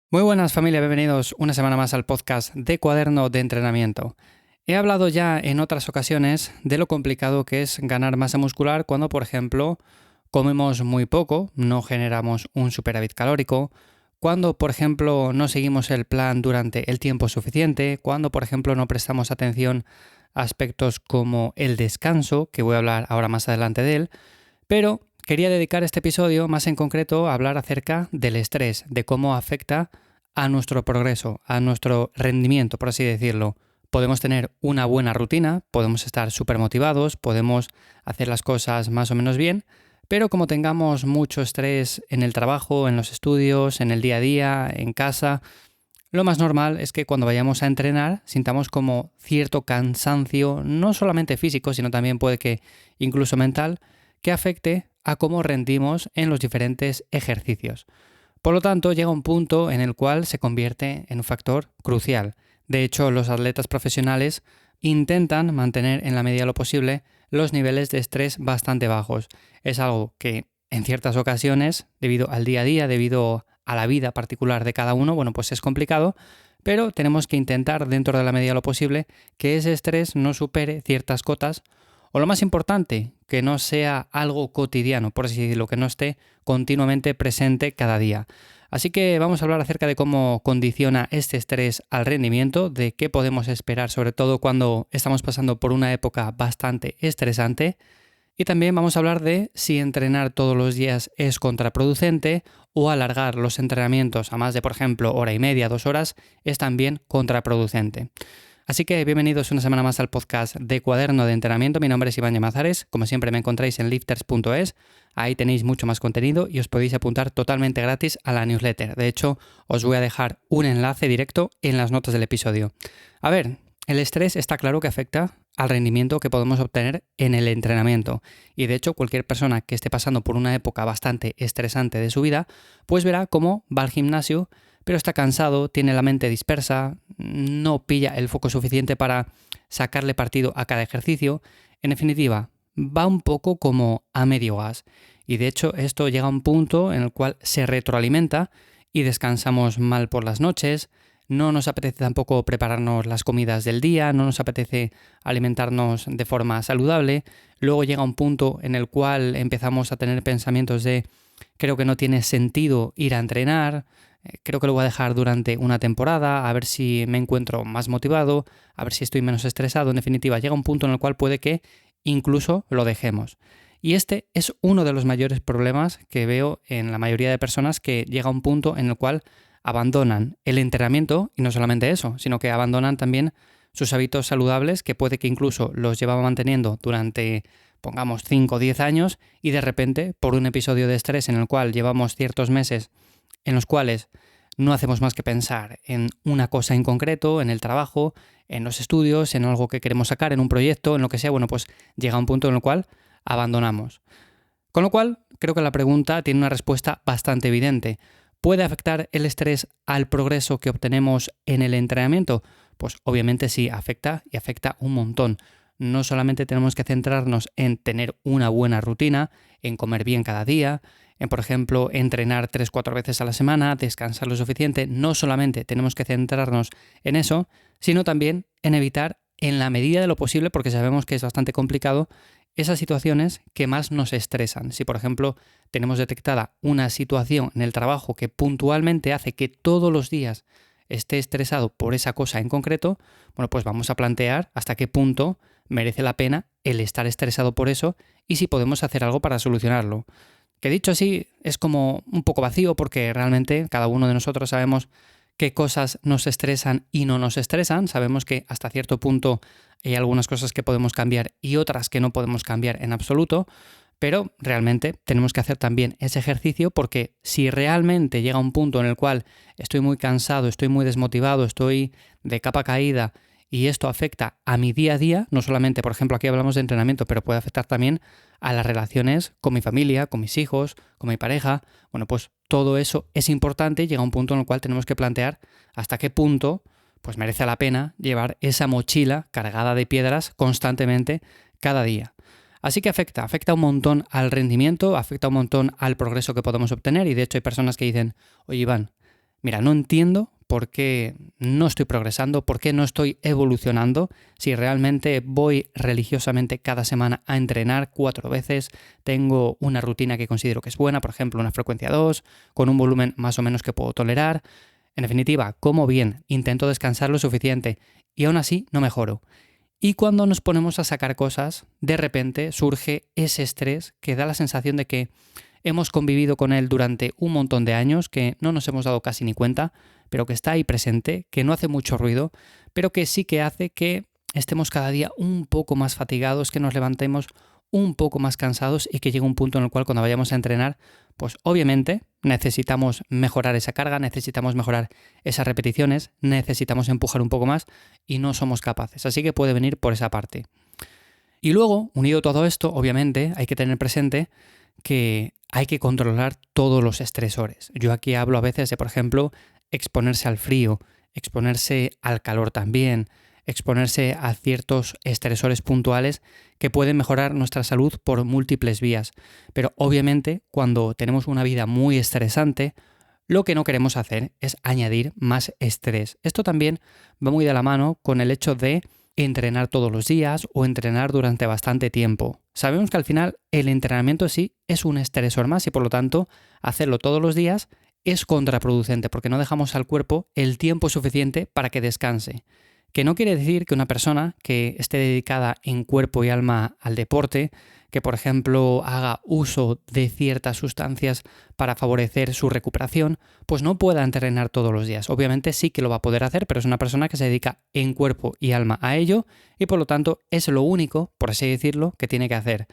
Muy buenas familia, bienvenidos una semana más al podcast de Cuaderno de Entrenamiento. He hablado ya en otras ocasiones de lo complicado que es ganar masa muscular cuando, por ejemplo, comemos muy poco, no generamos un superávit calórico, cuando, por ejemplo, no seguimos el plan durante el tiempo suficiente, cuando, por ejemplo, no prestamos atención a aspectos como el descanso, que voy a hablar ahora más adelante de él, pero quería dedicar este episodio más en concreto a hablar acerca del estrés, de cómo afecta a nuestro progreso, a nuestro rendimiento, por así decirlo. Podemos tener una buena rutina, podemos estar súper motivados, podemos hacer las cosas más o menos bien, pero como tengamos mucho estrés en el trabajo, en los estudios, en el día a día, en casa, lo más normal es que cuando vayamos a entrenar sintamos como cierto cansancio, no solamente físico, sino también puede que incluso mental, que afecte a cómo rendimos en los diferentes ejercicios. Por lo tanto, llega un punto en el cual se convierte en un factor crucial. De hecho, los atletas profesionales intentan mantener en la medida de lo posible los niveles de estrés bastante bajos. Es algo que en ciertas ocasiones, debido al día a día, debido a la vida particular de cada uno, bueno, pues es complicado, pero tenemos que intentar dentro de la medida de lo posible que ese estrés no supere ciertas cotas o lo más importante, que no sea algo cotidiano, por así decirlo, que no esté continuamente presente cada día. Así que vamos a hablar acerca de cómo condiciona este estrés al rendimiento, de qué podemos esperar, sobre todo cuando estamos pasando por una época bastante estresante. Y también vamos a hablar de si entrenar todos los días es contraproducente o alargar los entrenamientos a más de, por ejemplo, hora y media, 2 horas, es también contraproducente. Así que bienvenidos una semana más al podcast de Cuaderno de Entrenamiento. Mi nombre es Iván Llamazares. Como siempre me encontráis en lifters.es. Ahí tenéis mucho más contenido y os podéis apuntar totalmente gratis a la newsletter. De hecho, os voy a dejar un enlace directo en las notas del episodio. A ver, el estrés está claro que afecta al rendimiento que podemos obtener en el entrenamiento. Y de hecho, cualquier persona que esté pasando por una época bastante estresante de su vida, pues verá cómo va al gimnasio, pero está cansado, tiene la mente dispersa, no pilla el foco suficiente para sacarle partido a cada ejercicio. En definitiva, va un poco como a medio gas. Y de hecho, esto llega a un punto en el cual se retroalimenta y descansamos mal por las noches. No nos apetece tampoco prepararnos las comidas del día, no nos apetece alimentarnos de forma saludable. Luego llega un punto en el cual empezamos a tener pensamientos de creo que no tiene sentido ir a entrenar, creo que lo voy a dejar durante una temporada, a ver si me encuentro más motivado, a ver si estoy menos estresado. En definitiva, llega un punto en el cual puede que incluso lo dejemos. Y este es uno de los mayores problemas que veo en la mayoría de personas, que llega a un punto en el cual abandonan el entrenamiento, y no solamente eso, sino que abandonan también sus hábitos saludables, que puede que incluso los llevaba manteniendo durante, pongamos, 5 o 10 años, y de repente, por un episodio de estrés en el cual llevamos ciertos meses en los cuales no hacemos más que pensar en una cosa en concreto, en el trabajo, en los estudios, en algo que queremos sacar, en un proyecto, en lo que sea, bueno, pues llega un punto en el cual abandonamos. Con lo cual, creo que la pregunta tiene una respuesta bastante evidente. ¿Puede afectar el estrés al progreso que obtenemos en el entrenamiento? Pues obviamente sí, afecta y afecta un montón. No solamente tenemos que centrarnos en tener una buena rutina, en comer bien cada día, en, por ejemplo, entrenar 3-4 veces a la semana, descansar lo suficiente. No solamente tenemos que centrarnos en eso, sino también en evitar, en la medida de lo posible, porque sabemos que es bastante complicado, esas situaciones que más nos estresan. Si, por ejemplo, tenemos detectada una situación en el trabajo que puntualmente hace que todos los días esté estresado por esa cosa en concreto, bueno, pues vamos a plantear hasta qué punto merece la pena el estar estresado por eso y si podemos hacer algo para solucionarlo. Que dicho así es como un poco vacío, porque realmente cada uno de nosotros sabemos qué cosas nos estresan y no nos estresan. Sabemos que hasta cierto punto hay algunas cosas que podemos cambiar y otras que no podemos cambiar en absoluto, pero realmente tenemos que hacer también ese ejercicio, porque si realmente llega un punto en el cual estoy muy cansado, estoy muy desmotivado, estoy de capa caída y esto afecta a mi día a día, no solamente, por ejemplo, aquí hablamos de entrenamiento, pero puede afectar también a las relaciones con mi familia, con mis hijos, con mi pareja, bueno, pues todo eso es importante y llega un punto en el cual tenemos que plantear hasta qué punto pues merece la pena llevar esa mochila cargada de piedras constantemente cada día. Así que afecta un montón al rendimiento, afecta un montón al progreso que podemos obtener, y de hecho hay personas que dicen, oye Iván, mira, no entiendo por qué no estoy progresando, por qué no estoy evolucionando, si realmente voy religiosamente cada semana a entrenar 4 veces, tengo una rutina que considero que es buena, por ejemplo, una frecuencia 2, con un volumen más o menos que puedo tolerar. En definitiva, como bien, intento descansar lo suficiente y aún así no mejoro. Y cuando nos ponemos a sacar cosas, de repente surge ese estrés que da la sensación de que hemos convivido con él durante un montón de años, que no nos hemos dado casi ni cuenta, pero que está ahí presente, que no hace mucho ruido, pero que sí que hace que estemos cada día un poco más fatigados, que nos levantemos un poco más cansados y que llegue un punto en el cual cuando vayamos a entrenar, pues obviamente necesitamos mejorar esa carga, necesitamos mejorar esas repeticiones, necesitamos empujar un poco más y no somos capaces. Así que puede venir por esa parte. Y luego, unido todo esto, obviamente hay que tener presente que hay que controlar todos los estresores. Yo aquí hablo a veces de, por ejemplo, exponerse al frío, exponerse al calor también, exponerse a ciertos estresores puntuales que pueden mejorar nuestra salud por múltiples vías. Pero obviamente, cuando tenemos una vida muy estresante, lo que no queremos hacer es añadir más estrés. Esto también va muy de la mano con el hecho de entrenar todos los días o entrenar durante bastante tiempo. Sabemos que al final el entrenamiento en sí es un estresor más y por lo tanto hacerlo todos los días es contraproducente porque no dejamos al cuerpo el tiempo suficiente para que descanse. Que no quiere decir que una persona que esté dedicada en cuerpo y alma al deporte, que por ejemplo haga uso de ciertas sustancias para favorecer su recuperación, pues no pueda entrenar todos los días. Obviamente sí que lo va a poder hacer, pero es una persona que se dedica en cuerpo y alma a ello y por lo tanto es lo único, por así decirlo, que tiene que hacer.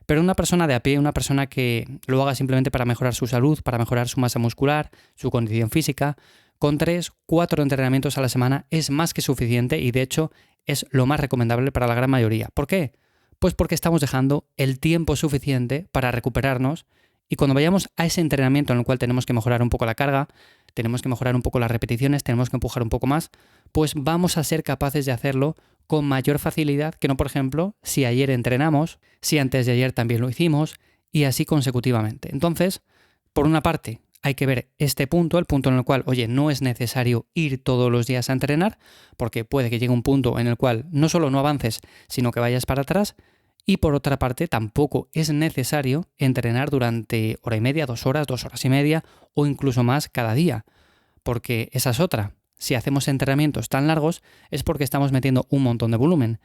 Pero una persona de a pie, una persona que lo haga simplemente para mejorar su salud, para mejorar su masa muscular, su condición física, con 3-4 entrenamientos a la semana es más que suficiente y de hecho es lo más recomendable para la gran mayoría. ¿Por qué? Pues porque estamos dejando el tiempo suficiente para recuperarnos y cuando vayamos a ese entrenamiento en el cual tenemos que mejorar un poco la carga, tenemos que mejorar un poco las repeticiones, tenemos que empujar un poco más, pues vamos a ser capaces de hacerlo con mayor facilidad que no, por ejemplo, si ayer entrenamos, si antes de ayer también lo hicimos y así consecutivamente. Entonces, por una parte, hay que ver este punto, el punto en el cual, oye, no es necesario ir todos los días a entrenar, porque puede que llegue un punto en el cual no solo no avances, sino que vayas para atrás. Y por otra parte, tampoco es necesario entrenar durante hora y media, 2 horas, 2 horas y media o incluso más cada día, porque esa es otra. Si hacemos entrenamientos tan largos es porque estamos metiendo un montón de volumen.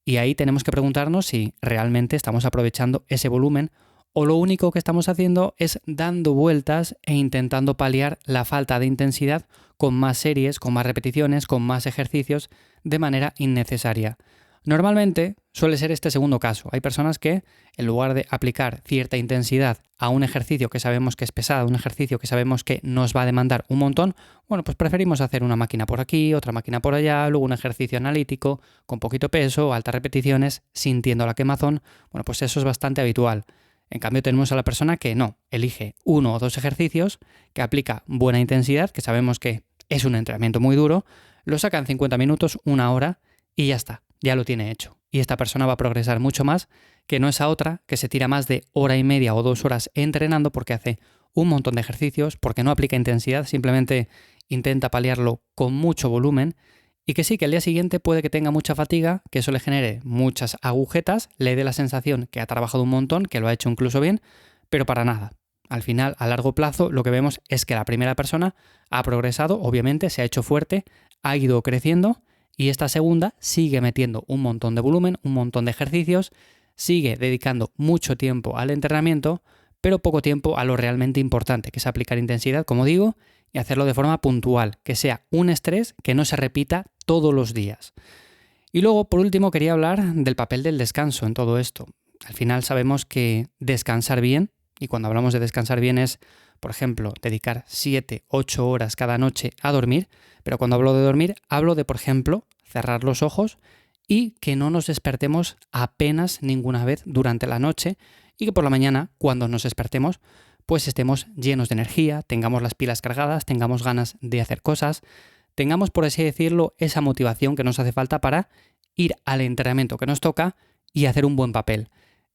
Y ahí tenemos que preguntarnos si realmente estamos aprovechando ese volumen o lo único que estamos haciendo es dando vueltas e intentando paliar la falta de intensidad con más series, con más repeticiones, con más ejercicios de manera innecesaria. Normalmente suele ser este segundo caso. Hay personas que, en lugar de aplicar cierta intensidad a un ejercicio que sabemos que es pesado, un ejercicio que sabemos que nos va a demandar un montón, bueno, pues preferimos hacer una máquina por aquí, otra máquina por allá, luego un ejercicio analítico, con poquito peso, altas repeticiones, sintiendo la quemazón. Bueno, pues eso es bastante habitual. En cambio tenemos a la persona que no, elige 1 o 2 ejercicios, que aplica buena intensidad, que sabemos que es un entrenamiento muy duro, lo saca en 50 minutos, 1 hora y ya está, ya lo tiene hecho. Y esta persona va a progresar mucho más que no esa otra que se tira más de hora y media o 2 horas entrenando porque hace un montón de ejercicios, porque no aplica intensidad, simplemente intenta paliarlo con mucho volumen. Y que sí, que al día siguiente puede que tenga mucha fatiga, que eso le genere muchas agujetas, le dé la sensación que ha trabajado un montón, que lo ha hecho incluso bien, pero para nada. Al final, a largo plazo, lo que vemos es que la primera persona ha progresado, obviamente, se ha hecho fuerte, ha ido creciendo, y esta segunda sigue metiendo un montón de volumen, un montón de ejercicios, sigue dedicando mucho tiempo al entrenamiento, pero poco tiempo a lo realmente importante, que es aplicar intensidad, como digo, y hacerlo de forma puntual, que sea un estrés que no se repita todos los días. Y luego, por último, quería hablar del papel del descanso en todo esto. Al final sabemos que descansar bien, y cuando hablamos de descansar bien es, por ejemplo, dedicar 7-8 horas cada noche a dormir, pero cuando hablo de dormir, hablo de, por ejemplo, cerrar los ojos y que no nos despertemos apenas ninguna vez durante la noche y que por la mañana, cuando nos despertemos, pues estemos llenos de energía, tengamos las pilas cargadas, tengamos ganas de hacer cosas, tengamos, por así decirlo, esa motivación que nos hace falta para ir al entrenamiento que nos toca y hacer un buen papel.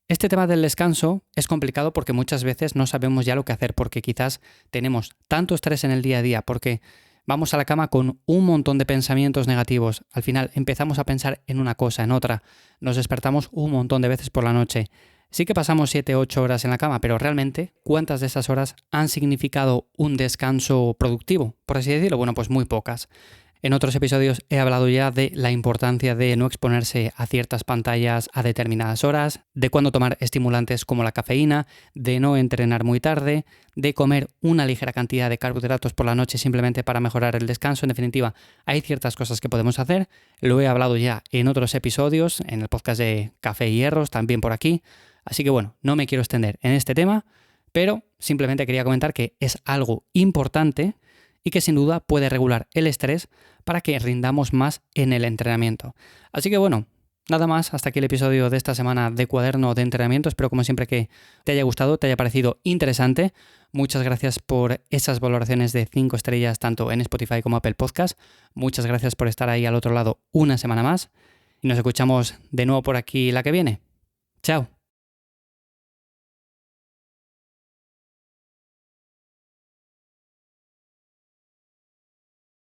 Este tema del descanso es complicado porque muchas veces no sabemos ya lo que hacer, porque quizás tenemos tanto estrés en el día a día, porque vamos a la cama con un montón de pensamientos negativos. Al final empezamos a pensar en una cosa, en otra. Nos despertamos un montón de veces por la noche. Sí que pasamos 7 o 8 horas en la cama, pero realmente, ¿cuántas de esas horas han significado un descanso productivo? Por así decirlo, bueno, pues muy pocas. En otros episodios he hablado ya de la importancia de no exponerse a ciertas pantallas a determinadas horas, de cuándo tomar estimulantes como la cafeína, de no entrenar muy tarde, de comer una ligera cantidad de carbohidratos por la noche simplemente para mejorar el descanso. En definitiva, hay ciertas cosas que podemos hacer. Lo he hablado ya en otros episodios, en el podcast de Café y Hierros, también por aquí. Así que bueno, no me quiero extender en este tema, pero simplemente quería comentar que es algo importante y que sin duda puede regular el estrés para que rindamos más en el entrenamiento. Así que bueno, nada más, hasta aquí el episodio de esta semana de Cuaderno de Entrenamiento. Espero como siempre que te haya gustado, te haya parecido interesante. Muchas gracias por esas valoraciones de 5 estrellas tanto en Spotify como Apple Podcast. Muchas gracias por estar ahí al otro lado una semana más y nos escuchamos de nuevo por aquí la que viene. Chao.